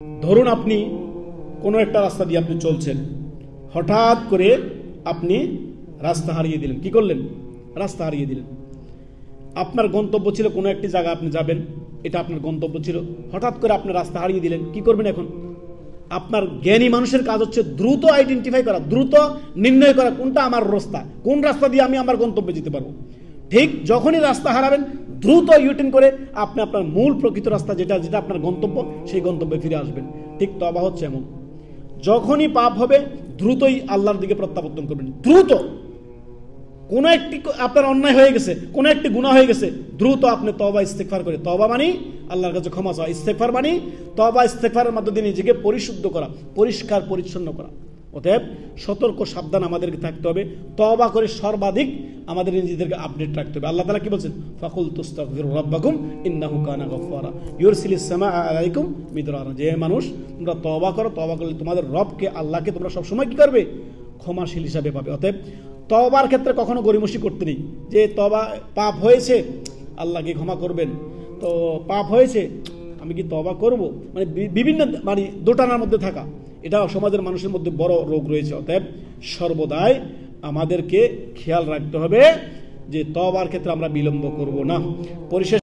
ধরুন আপনি কোনো একটা রাস্তা দিয়ে আপনি চলছেন, হঠাৎ করে আপনি রাস্তা হারিয়ে দিলেন। কি করলেন? রাস্তা হারিয়ে দিলেন। আপনার গন্তব্য ছিল কোনো একটি জায়গা আপনি যাবেন, এটা আপনার গন্তব্য ছিল, হঠাৎ করে আপনি রাস্তা হারিয়ে দিলেন। কি করবেন এখন? আপনার জ্ঞানী মানুষের কাজ হচ্ছে দ্রুত আইডেন্টিফাই করা, দ্রুত নির্ণয় করা কোনটা আমার রাস্তা, কোন রাস্তা দিয়ে আমি আমার গন্তব্যে যেতে পারবো। ঠিক যখনই রাস্তা হারাবেন, দ্রুত ইউটার্ন করে আপনি আপনার মূল প্রকৃত রাস্তা যেটা যেটা আপনার গন্তব্য, সেই গন্তব্যে ফিরে আসবেন। ঠিক তওবা হচ্ছে এমন, যখনই পাপ হবে দ্রুতই আল্লাহর দিকে প্রত্যাবর্তন করবেন। দ্রুত কোন একটি আপনার অন্যায় হয়ে গেছে, কোন একটি গুনাহ হয়ে গেছে, দ্রুত আপনি তওবা ইস্তেগফার করে, তওবা মানে আল্লাহর কাছে ক্ষমা চাওয়া, ইস্তেগফার মানে তওবা ইস্তেগফারের মধ্য দিয়ে নিজেকে পরিশুদ্ধ করা, পরিষ্কার পরিচ্ছন্ন করা। অতএব সতর্ক সাবধান আমাদেরকে থাকতে হবে, তওবা করে সর্বাধিক আমাদের নিজেদেরকে আপডেট রাখতে হবে। আল্লাহ তাআলা কি বলছেন? ফাকুল তুস্তাগফিরু রাব্বাকুম ইন্নাহু কানা গাফফারা ইউরসিলিস সামাআ আলাইকুম মিদরারা। যে মানুষ তোমরা তওবা করো, তওবা করলে তোমাদের রবকে, আল্লাহকে তোমরা সবসময় কি করবে? ক্ষমাশীল হিসাবে পাবে। অতএব তওবার ক্ষেত্রে কখনো গরিমসি করতে নেই, যে তওবা পাপ হয়েছে আল্লাহকে ক্ষমা করবেন, তো পাপ হয়েছে আমি কি তওবা করব, মানে বিভিন্ন মানে দোটানার মধ্যে থাকা, এটা সমাজের মানুষের মধ্যে বড় রোগ রয়েছে। অতএব সর্বদাই আমাদেরকে খেয়াল রাখতে হবে যে তওবার ক্ষেত্রে আমরা বিলম্ব করব না। পরিশেষ